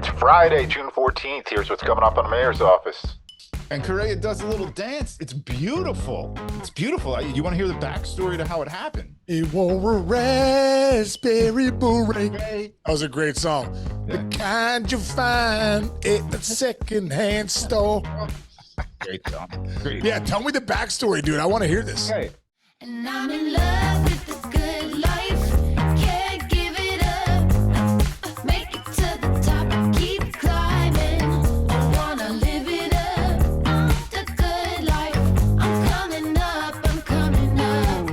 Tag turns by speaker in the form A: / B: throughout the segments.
A: It's Friday, June 14th. Here's what's coming up on the mayor's office.
B: And Correa does a little dance. It's beautiful. It's beautiful. You want to hear the backstory to how it happened?
C: It wore a raspberry beret. That was a great song.
B: Yeah.
C: The kind you find at the secondhand store.
B: Great song. Great.
C: Yeah, tell me the backstory, dude. I want to hear this.
B: Okay.
D: And I'm in love with the good life. Can't give it up. Make it to the top. Keep climbing. I wanna live it up. The good life. I'm coming up. I'm coming up.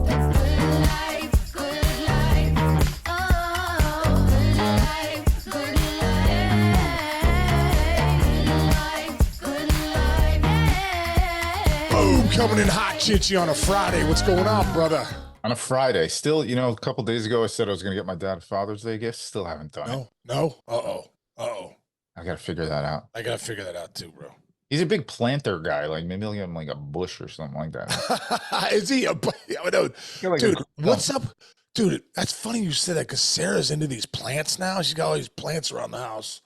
D: The good life. Good life. Oh, good life. Good life. Good life. Yeah.
C: Boom, coming in hot, Chinchy, on a Friday. What's going on, brother?
B: On a Friday. Still, a couple days ago, I said I was going to get my dad a Father's Day gift. Still haven't done it.
C: No? Uh-oh.
B: I got to figure that out.
C: I got to figure that out too, bro.
B: He's a big planter guy. Like, maybe I'll get him like a bush or something like that.
C: Is he? No.
B: Like
C: Dude, what's up? Dude, that's funny you said that because Sarah's into these plants now. She's got all these plants around the house.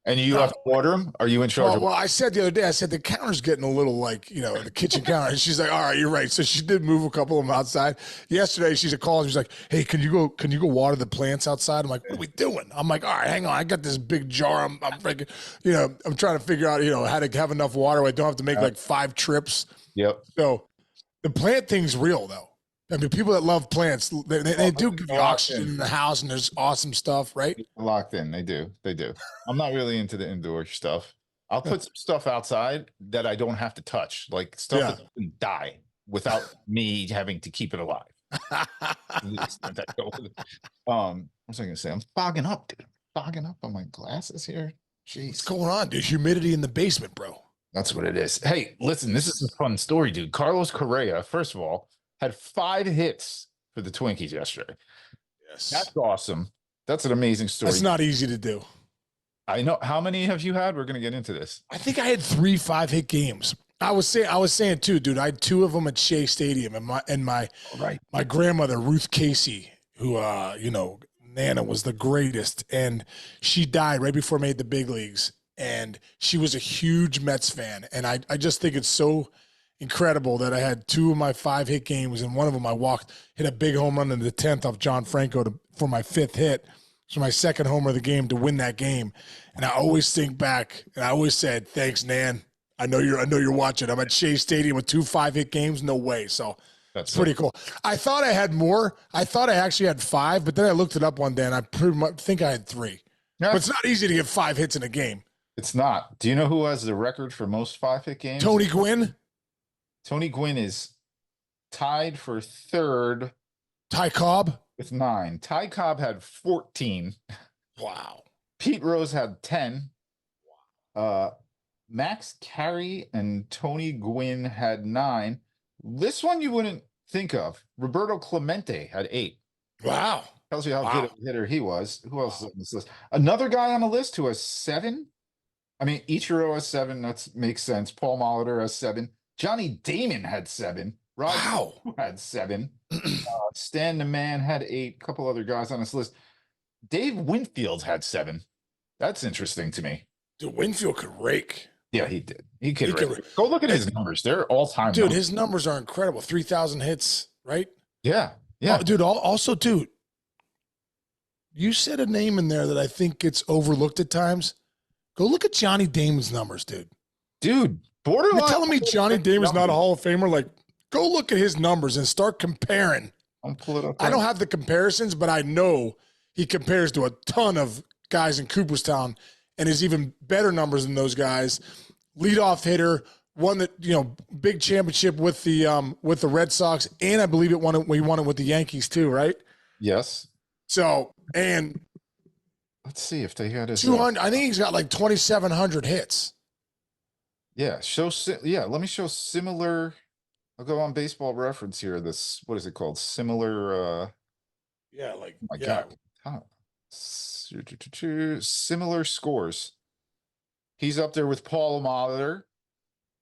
B: And you have to order them? Are you in charge of
C: Well, I said the other day, the counter's getting a little like, the kitchen counter. And she's like, all right, you're right. So she did move a couple of them outside. Yesterday, she's a call. She's like, hey, can you go water the plants outside? I'm like, what are we doing? I'm like, all right, hang on. I got this big jar. I'm freaking, I'm trying to figure out, how to have enough water. I don't have to make like 5 trips.
B: Yep.
C: So the plant thing's real though. I mean, people that love plants, they do give you oxygen in the house, and there's awesome stuff, right?
B: Locked in. They do. I'm not really into the indoor stuff. I'll put some stuff outside that I don't have to touch, like stuff that can die without me having to keep it alive. What was I going to say? I'm fogging up, dude. Fogging up on my glasses here. Jeez.
C: What's going on, dude? Humidity in the basement, bro.
B: That's what it is. Hey, listen, this is a fun story, dude. Carlos Correa, first of all, had 5 hits for the Twinkies yesterday.
C: Yes.
B: That's awesome. That's an amazing story.
C: That's not easy to do.
B: I know. How many have you had? We're going to get into this.
C: I think I had 3 5-hit games. I was saying too, dude. I had 2 of them at Shea Stadium, and my grandmother Ruth Casey, who Nana was the greatest, and she died right before I made the big leagues, and she was a huge Mets fan, and I just think it's so incredible that I had 2 of my 5-hit games, and one of them I hit a big home run in the 10th off John Franco for my 5th hit. So my 2nd homer of the game to win that game. And I always think back, and I always said, thanks, Nan. I know you're watching. I'm at Shea Stadium with 2 5-hit games. No way. So that's pretty cool. I thought I had more. I thought I actually had 5, but then I looked it up one day, and I pretty much think I had 3. But it's not easy to get 5 hits in a game.
B: It's not. Do you know who has the record for most 5-hit games?
C: Tony Gwynn.
B: Tony Gwynn is tied for 3rd.
C: Ty Cobb
B: with 9. Ty Cobb had 14.
C: Wow.
B: Pete Rose had 10. Max Carey and Tony Gwynn had 9. This one you wouldn't think of. Roberto Clemente had 8.
C: Wow.
B: Tells you how good a hitter he was. Who else is on this list? Another guy on the list who has 7. I mean, Ichiro has 7. That makes sense. Paul Molitor has 7. Johnny Damon had 7. Rob had 7. Stan the Man had 8. A couple other guys on this list. Dave Winfield had 7. That's interesting to me.
C: Dude, Winfield could rake.
B: Yeah, he did. He could rake. Go look at his numbers. They're all-time
C: Dude,
B: numbers.
C: his numbers are incredible. 3,000 hits, right?
B: Yeah.
C: Oh, dude, also, dude, you said a name in there that I think gets overlooked at times. Go look at Johnny Damon's numbers, dude.
B: Dude, borderline.
C: You're telling me Johnny Damon's not a Hall of Famer? Like, go look at his numbers and start comparing.
B: I'll pull it up.
C: I don't have the comparisons, but I know he compares to a ton of guys in Cooperstown and has even better numbers than those guys. Leadoff hitter, won the big championship with the Red Sox, and I believe we won it with the Yankees too, right?
B: Yes.
C: So, and
B: let's see if they had his
C: 200. I think he's got like 2,700 hits.
B: Yeah, let me show similar. I'll go on Baseball Reference here. This, what is it called? Similar.
C: Yeah, like
B: oh my God. Similar scores. He's up there with Paul Molitor.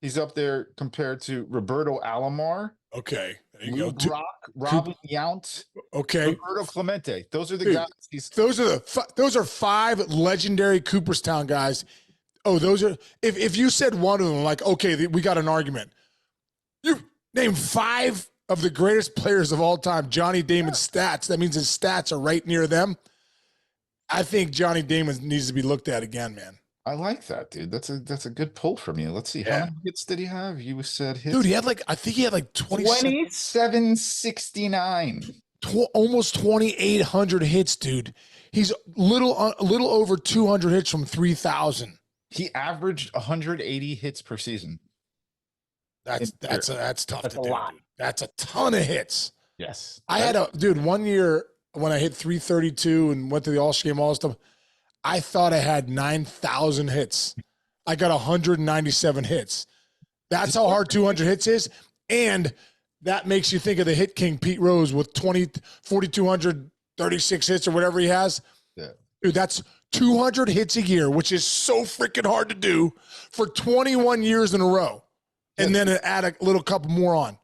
B: He's up there compared to Roberto Alomar.
C: Okay. There you
B: Lou
C: go. Two,
B: Brock, Robin Yount,
C: okay.
B: Roberto Clemente. Those are the
C: Dude,
B: guys.
C: Those are 5 legendary Cooperstown guys. Oh, those are if you said one of them, like, okay, we got an argument. You name 5 of the greatest players of all time, Johnny Damon's stats. That means his stats are right near them. I think Johnny Damon needs to be looked at again, man.
B: I like that, dude. That's a good pull from you. Let's see. How many hits did he have? You said hits.
C: Dude, I think he had like
B: 2769.
C: Almost 2,800 hits, dude. He's a little over 200 hits from 3,000.
B: He averaged 180 hits per season.
C: That's tough
B: That's
C: to
B: a
C: do.
B: lot.
C: Dude. That's a ton of hits.
B: Yes.
C: I had one year when I hit 332 and went to the All-Star game, all stuff. I thought I had 9,000 hits. I got 197 hits. That's how hard 200 hits is. And that makes you think of the hit king, Pete Rose, with 4,236 hits or whatever he has.
B: Yeah.
C: Dude, that's 200 hits a year, which is so freaking hard to do for 21 years in a row. And then add a little couple more on.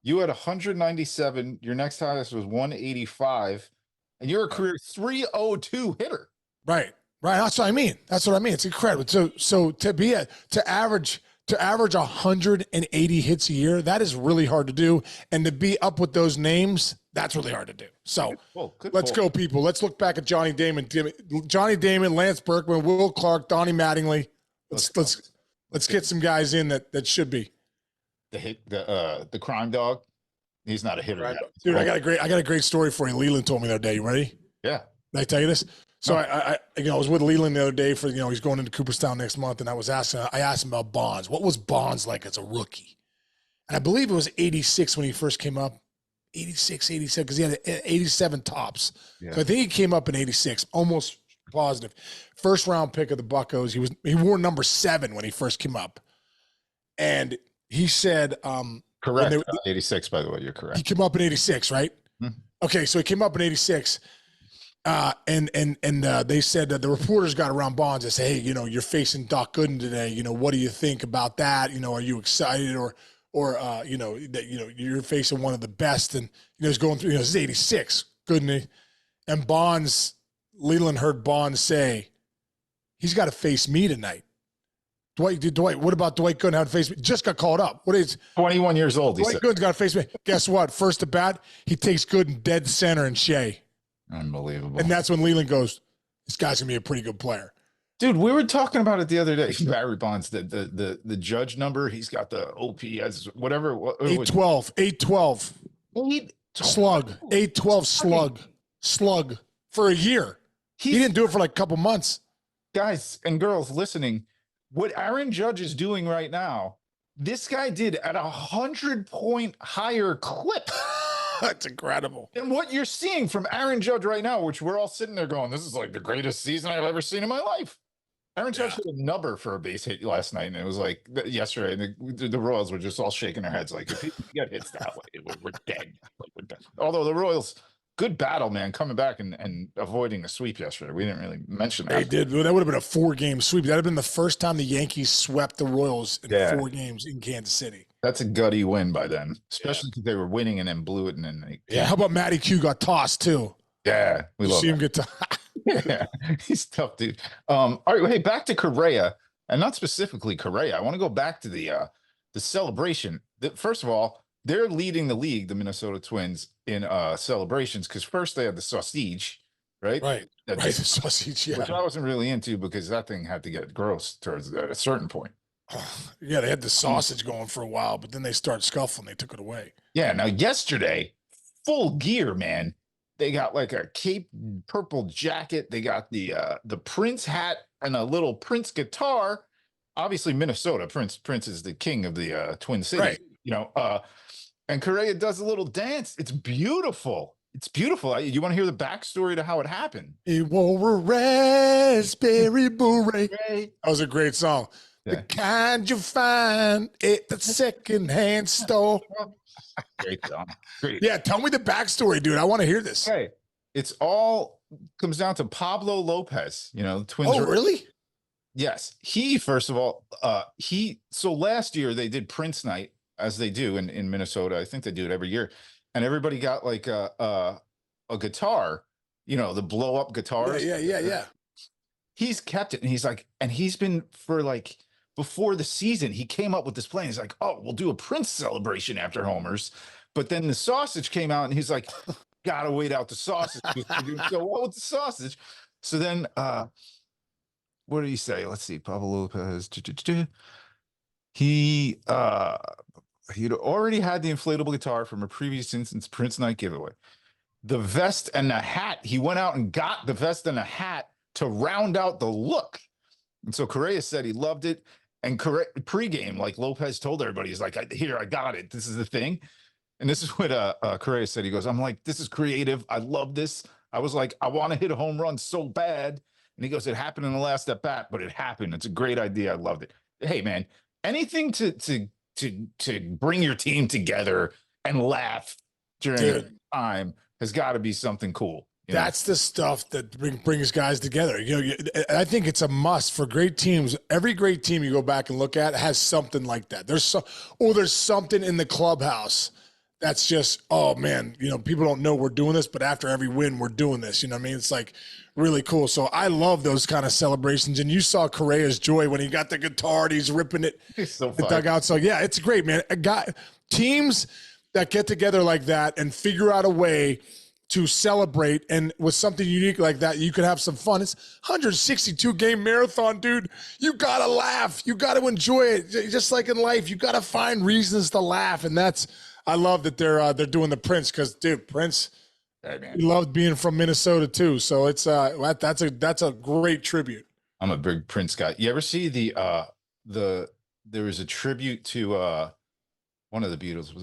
B: You had 197. Your next highest was 185. And you're a career 302 hitter.
C: Right. That's what I mean. It's incredible. So to average 180 hits a year, that is really hard to do. And to be up with those names, that's really hard to do. So let's go, people. Let's look back at Johnny Damon. Johnny Damon, Lance Berkman, Will Clark, Donnie Mattingly. Let's get some guys in that should be.
B: The crime dog. He's not a hitter. Right.
C: Dude, I got a great story for you. Leland told me the other day. You ready?
B: Yeah.
C: Did I tell you this? So I was with Leland the other day for, he's going into Cooperstown next month. And I asked him about Bonds. What was Bonds like as a rookie? And I believe it was 86 when he first came up. 86, because he had 87 tops. Yeah. So I think he came up in 86, almost positive. First round pick of the Buccos. He wore number 7 when he first came up. And he said,
B: correct. 86, by the way, you're correct.
C: He came up in 86, right? Mm-hmm. Okay, so he came up in 86. And they said that the reporters got around Bonds and say, hey, you're facing Doc Gooden today. What do you think about that? Are you excited or that, you're facing one of the best? And, he's going through, this is 86, Gooden. And Leland heard Bonds say, he's got to face me tonight. Dwight, what about Dwight Gooden? How to face me? Just got called up.
B: 21 years old.
C: Dwight Gooden's got to face me. Guess what? First to bat, he takes Gooden dead center and Shea.
B: Unbelievable.
C: And that's when Leland goes, this guy's gonna be a pretty good player.
B: Dude, we were talking about it the other day. Barry Bonds, the judge number, he's got the OPS, whatever.
C: 812 slug. 812 slug for a year. He didn't do it for like a couple months.
B: Guys and girls listening, what Aaron Judge is doing right now, this guy did at 100-point higher clip.
C: That's incredible.
B: And what you're seeing from Aaron Judge right now, which we're all sitting there going, this is like the greatest season I've ever seen in my life. Aaron Judge hit a number for a base hit last night, and it was like yesterday, and the Royals were just all shaking their heads like, if he get hits that way, we're dead. We're dead. Although the Royals, good battle, man, coming back and avoiding a sweep yesterday. We didn't really mention that.
C: They did. Well, that would have been a 4-game sweep. That would have been the first time the Yankees swept the Royals in 4 games in Kansas City.
B: That's a gutty win by them, especially because they were winning and then blew it. And then
C: how about Matty Q got tossed too?
B: Yeah, we love
C: him get to.
B: Yeah, he's tough, dude. All right, hey, back to Correa, and not specifically Correa. I want to go back to the celebration. First of all, they're leading the league, the Minnesota Twins, in celebrations because first they had the sausage, right?
C: Right, the sausage,
B: which I wasn't really into because that thing had to get gross towards at a certain point.
C: Yeah, they had the sausage going for a while, but then they started scuffling. They took it away.
B: Yeah, now yesterday, full gear, man. They got like a cape purple jacket. They got the Prince hat and a little Prince guitar. Obviously, Minnesota. Prince is the king of the Twin Cities. Right. And Correa does a little dance. It's beautiful. It's beautiful. You want to hear the backstory to how it happened?
C: He wore a raspberry beret. That was a great song. Yeah. The kind you find at the secondhand store.
B: Great song. Great.
C: Yeah, tell me the backstory, dude. I want to hear this.
B: Okay. It's all comes down to Pablo Lopez, the Twins.
C: Oh, really?
B: Yes. He, first of all, so last year they did Prince Night as they do in Minnesota. I think they do it every year. And everybody got like a guitar, the blow up guitars.
C: Yeah.
B: He's kept it, and he's like, and he's been for like before the season, he came up with this plan. He's like, oh, we'll do a Prince celebration after homers. But then the sausage came out, and he's like, gotta wait out the sausage. So what with the sausage? So then what did he say? Let's see. Pablo Lopez. He'd already had the inflatable guitar from a previous instance Prince night giveaway. The vest and the hat. He went out and got the vest and the hat to round out the look. And so Correa said he loved it. And pregame, like Lopez told everybody, he's like, here, I got it. This is the thing. And this is what Correa said. He goes, I'm like, this is creative. I love this. I was like, I want to hit a home run so bad. And he goes, it happened in the last at bat, but it happened. It's a great idea. I loved it. Hey, man, anything to bring your team together and laugh during the time has got to be something cool.
C: That's the stuff that brings guys together. I think it's a must for great teams. Every great team you go back and look at has something like that. There's something in the clubhouse that's just, oh man, people don't know we're doing this, but after every win, we're doing this. You know what I mean? It's like really cool. So I love those kind of celebrations. And you saw Correa's joy when he got the guitar and he's ripping it.
B: It's so
C: the
B: fun.
C: dugout. So yeah, it's great, man. Teams that get together like that and figure out a way to celebrate, and with something unique like that, you could have some fun. It's 162 game marathon, dude. You gotta laugh. You gotta enjoy it. Just like in life, you gotta find reasons to laugh, and I love that they're doing the Prince, because dude, Prince, he loved being from Minnesota too. So it's that's a great tribute.
B: I'm a big Prince guy. You ever see there was a tribute to one of the Beatles?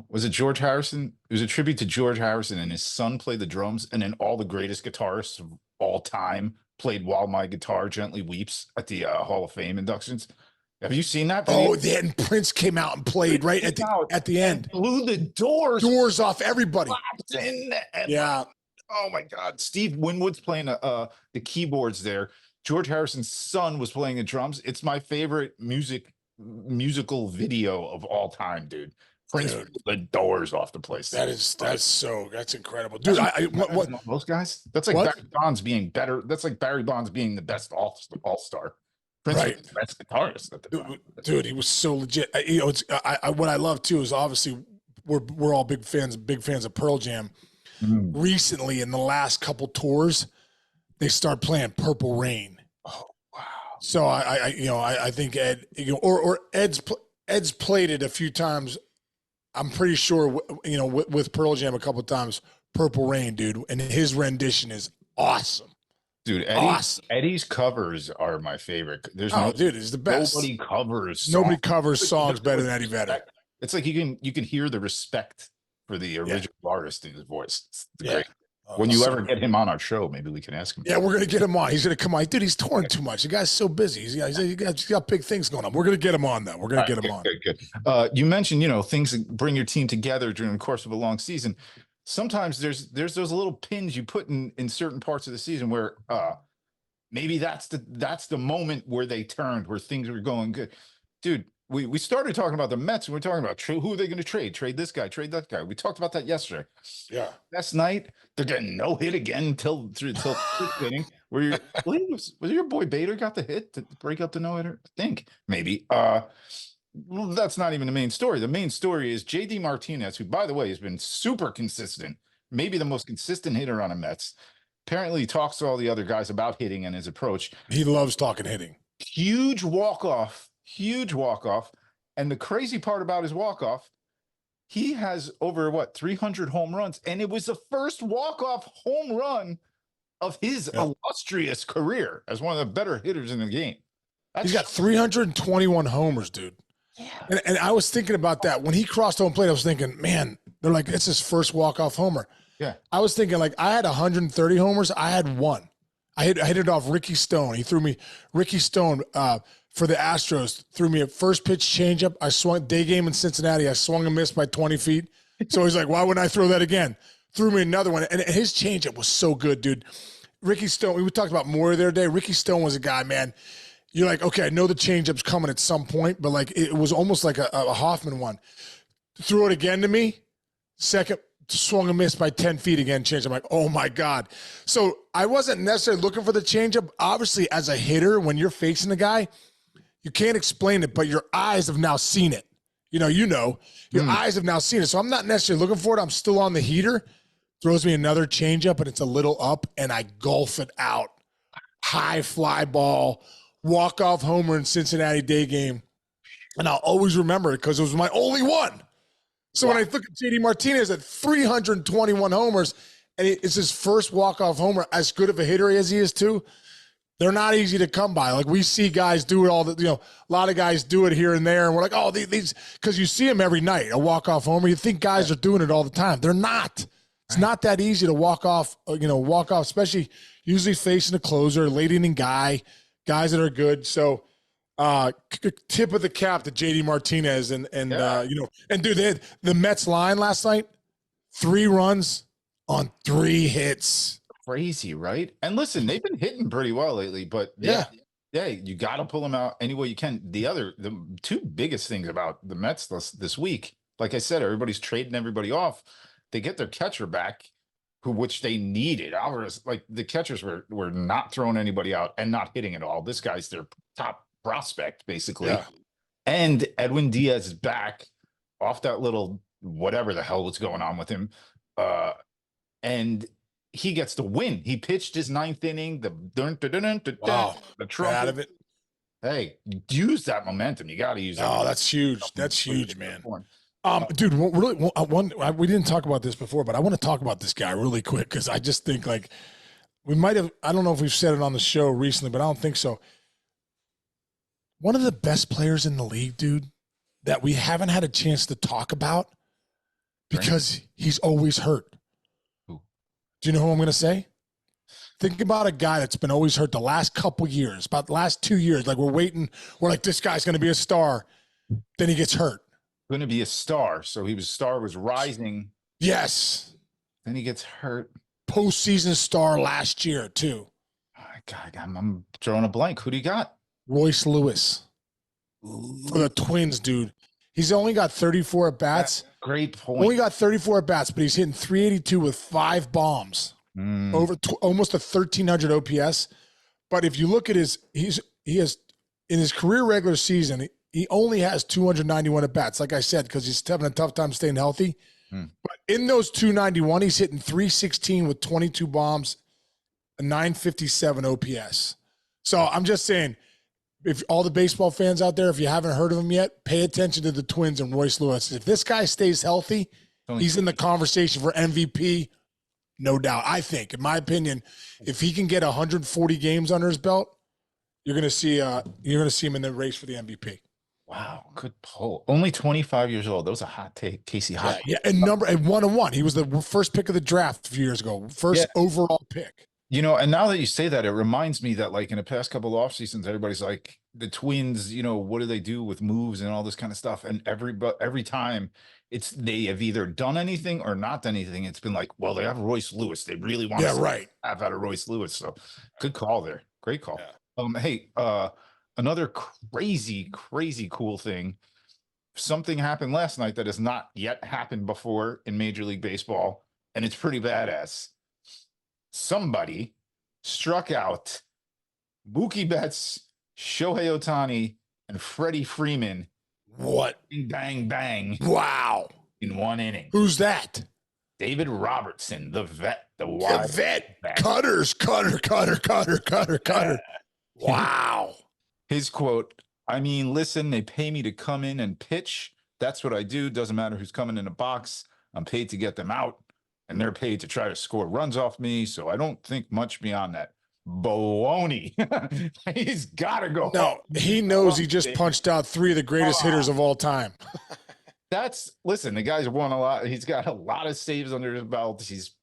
B: Was it George Harrison? It was a tribute to George Harrison, and his son played the drums, and then all the greatest guitarists of all time played While My Guitar Gently Weeps at the Hall of Fame inductions. Have you seen that video?
C: Oh, then Prince came out and played right at the end.
B: Blew the doors
C: off everybody.
B: Yeah. Oh my God. Steve Winwood's playing the keyboards there. George Harrison's son was playing the drums. It's my favorite musical video of all time, dude. Prince blew the doors off the place.
C: That's incredible, dude. What
B: those guys? That's like Barry Bonds being better. That's like Barry Bonds being the best all-star. Prince was the best guitarist at the time.
C: Dude, he was so legit. What I love too is obviously we're all big fans of Pearl Jam. Recently, in the last couple tours, they start playing Purple Rain.
B: Oh wow!
C: So I think Ed, or Ed's played it a few times. I'm pretty sure with Pearl Jam a couple of times. Purple Rain, dude, and his rendition is awesome.
B: Dude, Eddie's covers are my favorite.
C: Dude, it's the best.
B: Nobody covers songs
C: better than Eddie Vedder.
B: It's like you can hear the respect for the original artist in his voice. It's great. When you ever get him on our show, maybe we can ask him.
C: Yeah, we're gonna get him on. He's gonna come on. Dude, he's touring too much. The guy's so busy. He's got big things going on. We're gonna get him on though. We're gonna get him on.
B: Good. You mentioned things that bring your team together during the course of a long season. Sometimes there's those little pins you put in certain parts of the season where maybe that's the moment where they turned, where things were going good. Dude, we started talking about the Mets, and we're talking about who are they going to trade? Trade this guy, trade that guy. We talked about that yesterday.
C: Yeah.
B: Last night, they're getting no hit again until fifth inning. Was your boy Bader got the hit to break up the no-hitter? I think maybe. Well, that's not even the main story. The main story is JD Martinez, who, by the way, has been super consistent, maybe the most consistent hitter on the Mets. Apparently, he talks to all the other guys about hitting and his approach.
C: He loves talking hitting.
B: Huge walk-off. And the crazy part about his walk-off, he has over, 300 home runs, and it was the first walk-off home run of his illustrious career as one of the better hitters in the game.
C: He's got 321 homers, dude. Yeah. And I was thinking about that. When he crossed home plate, I was thinking, man, they're like, it's his first walk-off homer.
B: Yeah.
C: I was thinking, like, I had 130 homers. I had one. I hit it off Ricky Stone. Ricky Stone for the Astros threw me a first pitch changeup. I swung day game in Cincinnati. I swung and missed by 20 feet. So he's like, why wouldn't I throw that again? Threw me another one. And his changeup was so good, dude. Ricky Stone, we talked about more the other day. Ricky Stone was a guy, man. you're like, okay, I know the changeup's coming at some point, but like it was almost like a Hoffman one. Threw it again to me. Second, swung and missed by 10 feet again. Change. I'm like, oh my God. So I wasn't necessarily looking for the changeup. Obviously, as a hitter, when you're facing the guy, you can't explain it, but your eyes have now seen it. Your eyes have now seen it. So I'm not necessarily looking for it. I'm still on the heater. Throws me another changeup, and it's a little up, and I golf it out. High fly ball, walk-off homer in Cincinnati day game. And I'll always remember it because it was my only one. So when I look at JD Martinez at 321 homers, and it's his first walk-off homer, as good of a hitter as he is too, they're not easy to come by. Like we see guys do it a lot of guys do it here and there, and we're like, oh, these, because you see them every night, a walk-off homer. You think guys are doing it all the time. They're not. It's not that easy to walk off, especially usually facing a closer, late inning guys that are good. So, tip of the cap to JD Martinez and dude, the Mets line last night, 3 runs on 3 hits.
B: Crazy, right? And listen, they've been hitting pretty well lately, but yeah, you got to pull them out any way you can. The 2 biggest things about the Mets this week, like I said, everybody's trading everybody off. They get their catcher back, which they needed. Alvarez, like the catchers were not throwing anybody out and not hitting at all. This guy's their top prospect, basically. Yeah. And Edwin Diaz is back off that little whatever the hell was going on with him. And he gets the win. He pitched his 9th inning. The trumpet. Out of it. Hey, use that momentum. You got to use it.
C: Oh, that's huge. That's huge, man. Dude, we didn't talk about this before, but I want to talk about this guy really quick because I just think like we might have, I don't know if we've said it on the show recently, but I don't think so. One of the best players in the league, dude, that we haven't had a chance to talk about because he's always hurt. Who? Do you know who I'm going to say? Think about a guy that's been always hurt the last couple years, about the last 2 years. Like we're like, this guy's going to be a star. Then he gets hurt.
B: Going to be a star. So star was rising.
C: Yes.
B: Then he gets hurt.
C: Postseason star last year too.
B: Oh my God, I'm drawing a blank. Who do you got?
C: Royce Lewis. For the Twins, dude. He's only got 34 at bats.
B: Great point.
C: Only got 34 at bats, but he's hitting 382 with 5 bombs. Over almost a 1,300 OPS. But if you look at he has in his career regular season, he only has 291 at bats, like I said, because he's having a tough time staying healthy. But in those 291, he's hitting 316 with 22 bombs, a 957 OPS. So I'm just saying, if all the baseball fans out there, if you haven't heard of him yet, pay attention to the Twins and Royce Lewis. If this guy stays healthy, he's in the conversation for MVP, no doubt. I think, in my opinion, if he can get 140 games under his belt, you're going to see him in the race for the MVP.
B: Wow, good pull. Only 25 years old. That was a hot take, Casey. Hot.
C: Yeah, and 1-1. He was the first pick of the draft a few years ago. First overall pick.
B: And now that you say that, it reminds me that like in the past couple of off seasons, everybody's like the Twins, what do they do with moves and all this kind of stuff? And every time they have either done anything or not done anything. It's been like, well, they have Royce Lewis. They really want to have out of Royce Lewis. So good call there. Great call. Yeah. Hey, another crazy cool thing. Something happened last night that has not yet happened before in Major League Baseball, and it's pretty badass. Somebody struck out Mookie Betts, Shohei Ohtani, and Freddie Freeman.
C: What?
B: Bang, bang.
C: Wow.
B: In 1 inning.
C: Who's that?
B: David Robertson, the vet, the wild
C: vet.
B: Back.
C: Cutter. Wow.
B: His quote, I mean, listen, they pay me to come in and pitch. That's what I do. Doesn't matter who's coming in the box. I'm paid to get them out, and they're paid to try to score runs off me. So I don't think much beyond that. Baloney. He's got to go.
C: No, he knows he just punched out 3 of the greatest hitters of all time.
B: Listen, the guy's won a lot. He's got a lot of saves under his belt. He's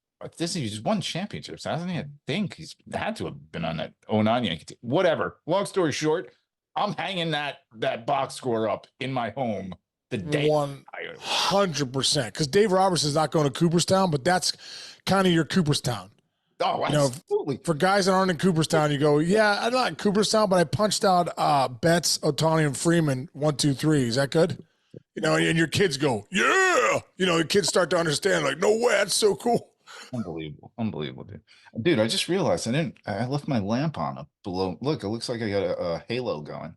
B: won championships, hasn't he? I think he's had to have been on that 09 Yankee team. Whatever. Long story short, I'm hanging that box score up in my home the day.
C: 100%. Because Dave Roberts is not going to Cooperstown, but that's kind of your Cooperstown.
B: Oh,
C: You know,
B: absolutely.
C: For guys that aren't in Cooperstown, you go, yeah, I'm not in Cooperstown, but I punched out Betts, Ohtani, and Freeman 1, 2, 3. Is that good? You know, and your kids go, yeah. You know, the kids start to understand, like, no way, that's so cool.
B: Unbelievable, dude. I just realized I left my lamp on up below. Look, it looks like I got a halo going.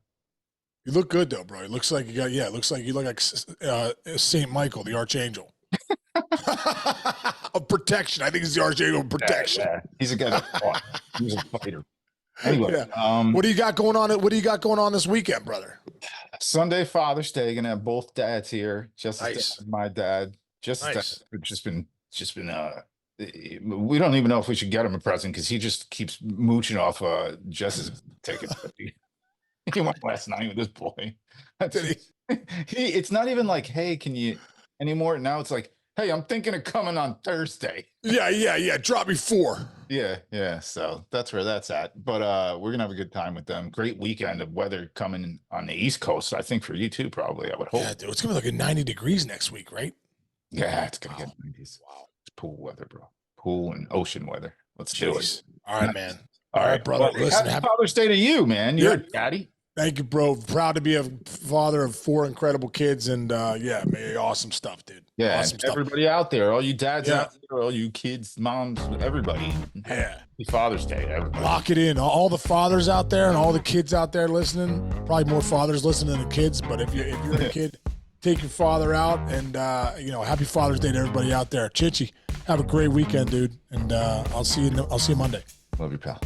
C: You look good though, bro. It looks like it looks like you look like Saint Michael, the Archangel. Of protection. I think it's the Archangel of protection.
B: Yeah. He's a guy that fought. He's a fighter. Anyway,
C: what do you got going on? What do you got going on this weekend, brother?
B: Sunday, Father's Day. Gonna have both dads here. Just
C: Nice.
B: my dad. Just
C: Nice.
B: just been. We don't even know if we should get him a present because he just keeps mooching off Jess's tickets. He went last night with this boy. It's not even like, hey, can you anymore? Now it's like, hey, I'm thinking of coming on Thursday.
C: Yeah. Drop me 4.
B: Yeah. So that's where that's at. But we're gonna have a good time with them. Great weekend of weather coming on the East Coast. I think for you too, probably. I would hope.
C: Yeah, dude, it's gonna be like 90 degrees next week, right?
B: Yeah, it's gonna get 90s. Wow. It's pool weather, bro. Pool and ocean weather. Let's do it.
C: All right, man.
B: All right,
C: brother.
B: Well,
C: Listen,
B: happy Father's Day to you, man. You're a daddy.
C: Thank you, bro. Proud to be a father of 4 incredible kids, and man, awesome stuff, dude.
B: Yeah,
C: awesome stuff.
B: everybody out there, all you dads out there, all you kids, moms, everybody.
C: Yeah.
B: Happy Father's Day, everybody.
C: Lock it in. All the fathers out there and all the kids out there listening. Probably more fathers listening than the kids, but if you're a kid, take your father out, and happy Father's Day to everybody out there. Chinchy, have a great weekend, dude, and I'll see you Monday.
B: Love you, pal.